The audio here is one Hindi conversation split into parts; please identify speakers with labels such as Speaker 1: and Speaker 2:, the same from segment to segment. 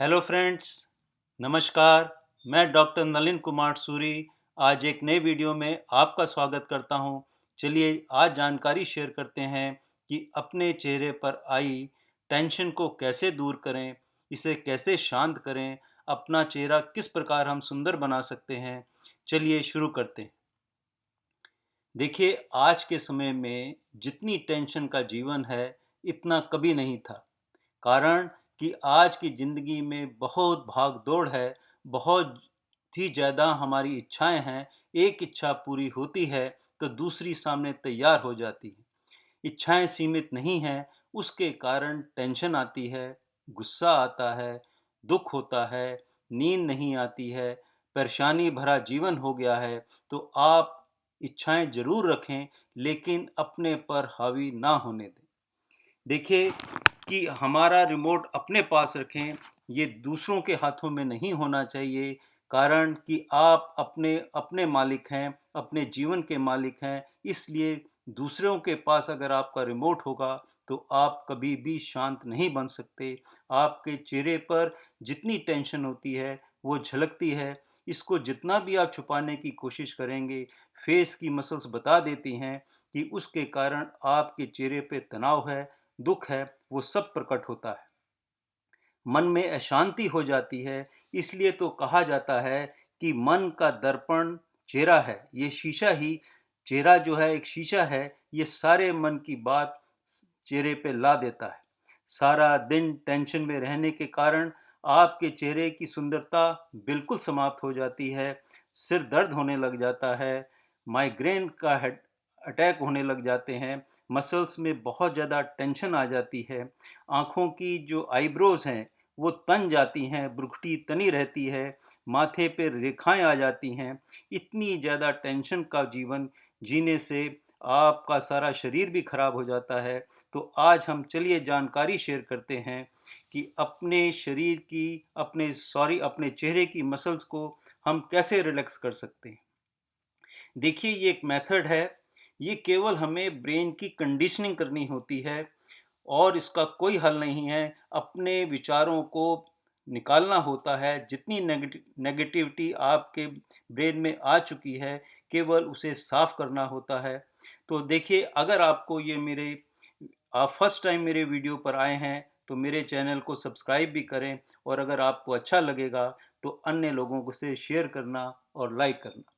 Speaker 1: हेलो फ्रेंड्स, नमस्कार। मैं डॉक्टर नलिन कुमार सूरी आज एक नए वीडियो में आपका स्वागत करता हूं। चलिए आज जानकारी शेयर करते हैं कि अपने चेहरे पर आई टेंशन को कैसे दूर करें, इसे कैसे शांत करें, अपना चेहरा किस प्रकार हम सुंदर बना सकते हैं। चलिए शुरू करते हैं। देखिए, आज के समय में जितनी टेंशन का जीवन है, इतना कभी नहीं था। कारण कि आज की ज़िंदगी में बहुत भाग-दौड़ है, बहुत ही ज़्यादा हमारी इच्छाएँ हैं। एक इच्छा पूरी होती है, तो दूसरी सामने तैयार हो जाती है। इच्छाएँ सीमित नहीं हैं, उसके कारण टेंशन आती है, गुस्सा आता है, दुःख होता है, नींद नहीं आती है, परेशानी भरा जीवन हो गया है। तो आप इच्छाएँ ज़रूर रखें, लेकिन अपने पर हावी ना होने दें। देखिए कि हमारा रिमोट अपने पास रखें, ये दूसरों के हाथों में नहीं होना चाहिए। कारण कि आप अपने अपने मालिक हैं, अपने जीवन के मालिक हैं। इसलिए दूसरों के पास अगर आपका रिमोट होगा, तो आप कभी भी शांत नहीं बन सकते। आपके चेहरे पर जितनी टेंशन होती है, वो झलकती है। इसको जितना भी आप छुपाने की कोशिश करेंगे, फेस की मसल्स बता देती हैं कि उसके कारण आपके चेहरे पे तनाव है, दुःख है, वो सब प्रकट होता है। मन में अशांति हो जाती है। इसलिए तो कहा जाता है कि मन का दर्पण चेहरा है। ये शीशा ही चेहरा जो है एक शीशा है, ये सारे मन की बात चेहरे पे ला देता है। सारा दिन टेंशन में रहने के कारण आपके चेहरे की सुंदरता बिल्कुल समाप्त हो जाती है। सिर दर्द होने लग जाता है, माइग्रेन का हेड अटैक होने लग जाते हैं, मसल्स में बहुत ज़्यादा टेंशन आ जाती है। आँखों की जो आईब्रोज़ हैं, वो तन जाती हैं, भ्रुकुटी तनी रहती है, माथे पे रेखाएँ आ जाती हैं। इतनी ज़्यादा टेंशन का जीवन जीने से आपका सारा शरीर भी खराब हो जाता है। तो आज हम चलिए जानकारी शेयर करते हैं कि अपने शरीर की अपने चेहरे की मसल्स को हम कैसे रिलैक्स कर सकते हैं। देखिए, ये एक मेथड है, ये केवल हमें ब्रेन की कंडीशनिंग करनी होती है और इसका कोई हल नहीं है। अपने विचारों को निकालना होता है। जितनी नेगेटिविटी आपके ब्रेन में आ चुकी है, केवल उसे साफ करना होता है। तो देखिए, अगर आपको ये मेरे आप फर्स्ट टाइम मेरे वीडियो पर आए हैं, तो मेरे चैनल को सब्सक्राइब भी करें और अगर आपको अच्छा लगेगा, तो अन्य लोगों को से शेयर करना और लाइक करना।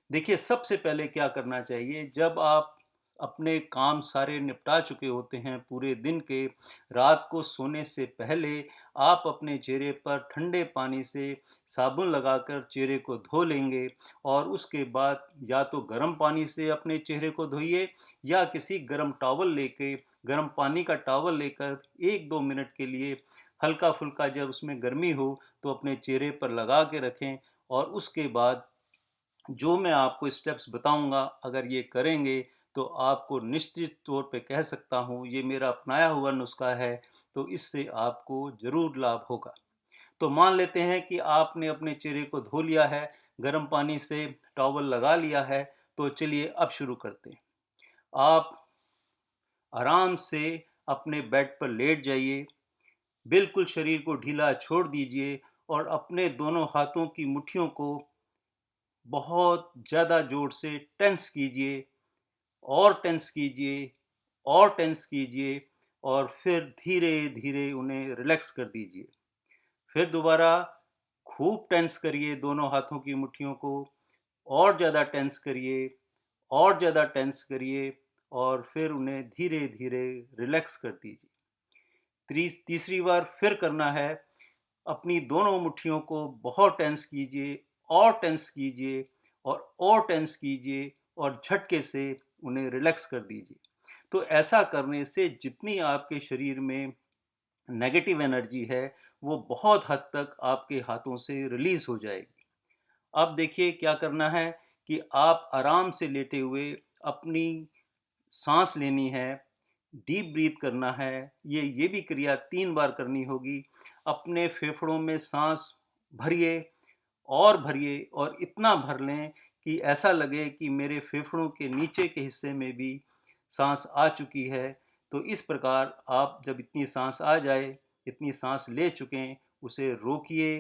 Speaker 1: देखिए, सबसे पहले क्या करना चाहिए, जब आप अपने काम सारे निपटा चुके होते हैं पूरे दिन के, रात को सोने से पहले आप अपने चेहरे पर ठंडे पानी से साबुन लगाकर चेहरे को धो लेंगे और उसके बाद या तो गर्म पानी से अपने चेहरे को धोइए या किसी गर्म टॉवल लेके, गर्म पानी का टॉवल लेकर 1-2 मिनट के लिए हल्का फुल्का जब उसमें गर्मी हो तो अपने चेहरे पर लगा के रखें। और उसके बाद जो मैं आपको स्टेप्स बताऊंगा, अगर ये करेंगे तो आपको निश्चित तौर पे कह सकता हूँ ये मेरा अपनाया हुआ नुस्खा है, तो इससे आपको ज़रूर लाभ होगा। तो मान लेते हैं कि आपने अपने चेहरे को धो लिया है, गर्म पानी से टॉवल लगा लिया है। तो चलिए अब शुरू करते हैं। आप आराम से अपने बेड पर लेट जाइए, बिल्कुल शरीर को ढीला छोड़ दीजिए और अपने दोनों हाथों की मुट्ठियों को बहुत ज़्यादा ज़ोर से टेंस कीजिए और टेंस कीजिए और टेंस कीजिए और फिर धीरे-धीरे उन्हें रिलैक्स कर दीजिए। फिर दोबारा खूब टेंस करिए दोनों हाथों की मुट्ठियों को और ज़्यादा टेंस करिए और ज़्यादा टेंस करिए और फिर उन्हें धीरे-धीरे रिलैक्स कर दीजिए। तीसरी बार फिर करना है, अपनी दोनों मुट्ठियों को बहुत टेंस कीजिए और टेंस कीजिए और टेंस कीजिए और झटके से उन्हें रिलैक्स कर दीजिए। तो ऐसा करने से जितनी आपके शरीर में नेगेटिव एनर्जी है, वो बहुत हद तक आपके हाथों से रिलीज हो जाएगी। अब देखिए क्या करना है कि आप आराम से लेटे हुए अपनी सांस लेनी है, डीप ब्रीथ करना है। ये भी क्रिया 3 बार करनी होगी। अपने फेफड़ों में सांस भरिए और भरिए और इतना भर लें कि ऐसा लगे कि मेरे फेफड़ों के नीचे के हिस्से में भी सांस आ चुकी है। तो इस प्रकार आप जब इतनी सांस आ जाए, इतनी सांस ले चुकें, उसे रोकिए,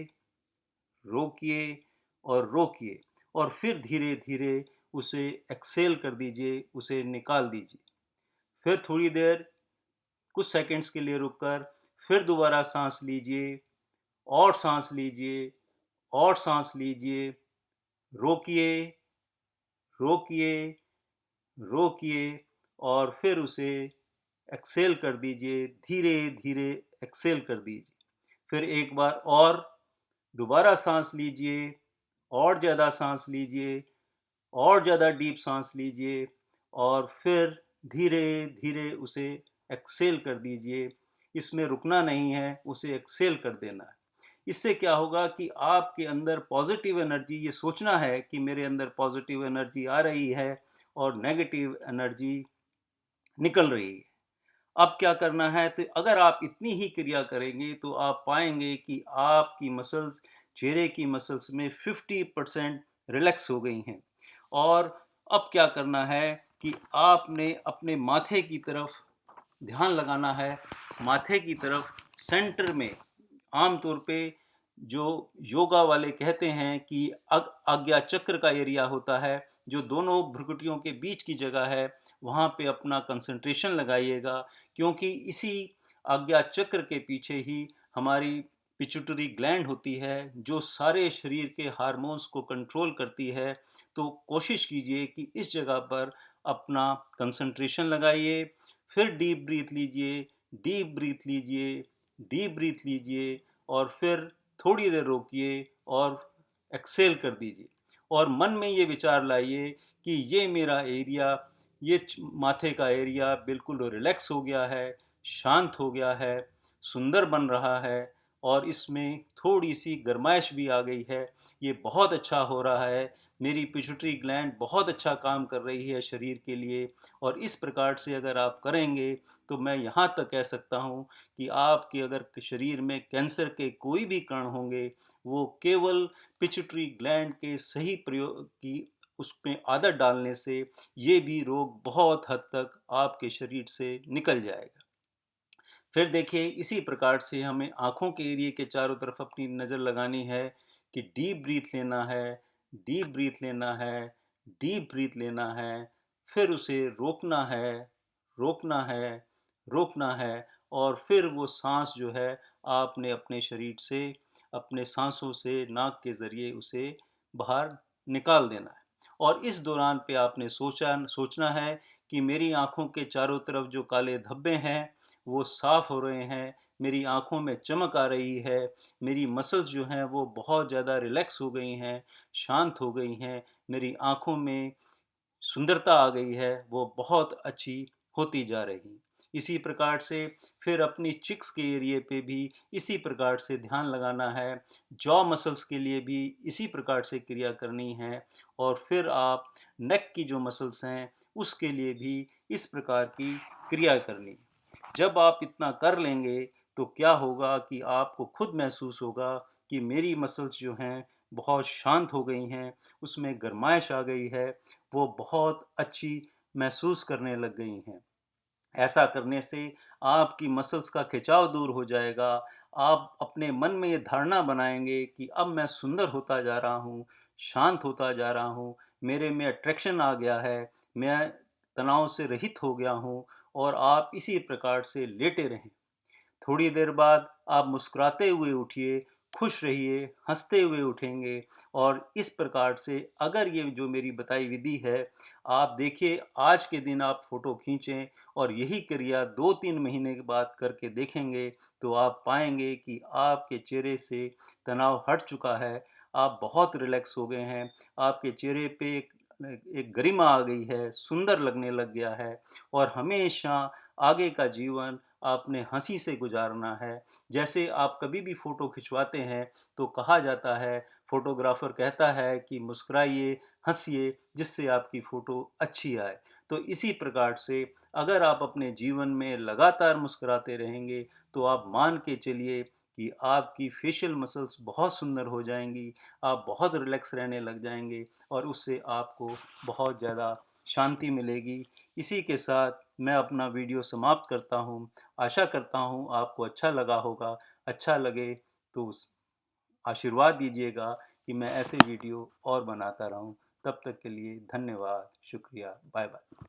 Speaker 1: रोकिए और रोकिए और फिर धीरे धीरे उसे एक्सेल कर दीजिए, उसे निकाल दीजिए। फिर थोड़ी देर कुछ सेकंड्स के लिए रुककर फिर दोबारा सांस लीजिए और सांस लीजिए और सांस लीजिए, रोकिए, रोकिए, रोकिए और फिर उसे एक्सेल कर दीजिए, धीरे धीरे एक्सेल कर दीजिए। फिर एक बार और दोबारा सांस लीजिए और ज़्यादा सांस लीजिए और ज़्यादा डीप सांस लीजिए और फिर धीरे धीरे उसे एक्सेल कर दीजिए। इसमें रुकना नहीं है, उसे एक्सेल कर देना है। इससे क्या होगा कि आपके अंदर पॉजिटिव एनर्जी, ये सोचना है कि मेरे अंदर पॉजिटिव एनर्जी आ रही है और नेगेटिव एनर्जी निकल रही है। अब क्या करना है, तो अगर आप इतनी ही क्रिया करेंगे तो आप पाएंगे कि आपकी मसल्स, चेहरे की मसल्स में 50% रिलैक्स हो गई हैं। और अब क्या करना है कि आपने अपने माथे की तरफ ध्यान लगाना है, माथे की तरफ सेंटर में। आमतौर पे जो योगा वाले कहते हैं कि आज्ञा चक्र का एरिया होता है, जो दोनों भ्रुकुटियों के बीच की जगह है, वहाँ पे अपना कंसंट्रेशन लगाइएगा, क्योंकि इसी आज्ञा चक्र के पीछे ही हमारी पिट्यूटरी ग्लैंड होती है, जो सारे शरीर के हार्मोन्स को कंट्रोल करती है। तो कोशिश कीजिए कि इस जगह पर अपना कंसंट्रेशन लगाइए। फिर डीप ब्रीथ लीजिए, डीप ब्रीथ लीजिए, डीप ब्रीथ लीजिए और फिर थोड़ी देर रोकिए और एक्सेल कर दीजिए। और मन में ये विचार लाइए कि ये मेरा एरिया, ये माथे का एरिया बिल्कुल रिलैक्स हो गया है, शांत हो गया है, सुंदर बन रहा है और इसमें थोड़ी सी गर्माइश भी आ गई है। ये बहुत अच्छा हो रहा है, मेरी पिट्यूटरी ग्लैंड बहुत अच्छा काम कर रही है शरीर के लिए। और इस प्रकार से अगर आप करेंगे तो मैं यहाँ तक कह सकता हूँ कि आपके अगर शरीर में कैंसर के कोई भी कण होंगे, वो केवल पिट्यूटरी ग्लैंड के सही प्रयोग की उसमें आदत डालने से ये भी रोग बहुत हद तक आपके शरीर से निकल जाएगा। फिर देखिए, इसी प्रकार से हमें आँखों के एरिए के चारों तरफ अपनी नज़र लगानी है कि डीप ब्रीथ लेना है, डीप ब्रीथ लेना है, डीप ब्रीथ लेना है, फिर उसे रोकना है, रोकना है, रोकना है और फिर वो साँस जो है आपने अपने शरीर से, अपने साँसों से नाक के ज़रिए उसे बाहर निकाल देना है। और इस दौरान पे आपने सोचना है कि मेरी आँखों के चारों तरफ जो काले धब्बे हैं वो साफ हो रहे हैं, मेरी आँखों में चमक आ रही है, मेरी मसल्स जो हैं वो बहुत ज़्यादा रिलैक्स हो गई हैं, शांत हो गई हैं, मेरी आँखों में सुंदरता आ गई है, वो बहुत अच्छी होती जा रही। इसी प्रकार से फिर अपनी चिक्स के एरिए पे भी इसी प्रकार से ध्यान लगाना है, जॉ मसल्स के लिए भी इसी प्रकार से क्रिया करनी है और फिर आप नेक की जो मसल्स हैं उसके लिए भी इस प्रकार की क्रिया करनी है। जब आप इतना कर लेंगे तो क्या होगा कि आपको खुद महसूस होगा कि मेरी मसल्स जो हैं बहुत शांत हो गई हैं, उसमें गर्माइश आ गई है, वो बहुत अच्छी महसूस करने लग गई हैं। ऐसा करने से आपकी मसल्स का खिंचाव दूर हो जाएगा। आप अपने मन में ये धारणा बनाएंगे कि अब मैं सुंदर होता जा रहा हूँ, शांत होता जा रहा हूँ, मेरे में अट्रैक्शन आ गया है, मैं तनाव से रहित हो गया हूँ और आप इसी प्रकार से लेटे रहें। थोड़ी देर बाद आप मुस्कुराते हुए उठिए, खुश रहिए, हंसते हुए उठेंगे और इस प्रकार से अगर ये जो मेरी बताई विधि है, आप देखिए आज के दिन आप फ़ोटो खींचें और यही क्रिया 2-3 महीने के बाद करके देखेंगे तो आप पाएंगे कि आपके चेहरे से तनाव हट चुका है, आप बहुत रिलैक्स हो गए हैं, आपके चेहरे पे एक गरिमा आ गई है, सुंदर लगने लग गया है और हमेशा आगे का जीवन आपने हंसी से गुजारना है। जैसे आप कभी भी फ़ोटो खिंचवाते हैं तो कहा जाता है, फ़ोटोग्राफ़र कहता है कि मुस्कुराइए, हंसिए, जिससे आपकी फ़ोटो अच्छी आए। तो इसी प्रकार से अगर आप अपने जीवन में लगातार मुस्कुराते रहेंगे तो आप मान के चलिए कि आपकी फेशियल मसल्स बहुत सुंदर हो जाएंगी, आप बहुत रिलैक्स रहने लग जाएंगे और उससे आपको बहुत ज़्यादा शांति मिलेगी। इसी के साथ मैं अपना वीडियो समाप्त करता हूँ। आशा करता हूँ आपको अच्छा लगा होगा। अच्छा लगे तो आशीर्वाद दीजिएगा कि मैं ऐसे वीडियो और बनाता रहूं। तब तक के लिए धन्यवाद, शुक्रिया, बाय बाय।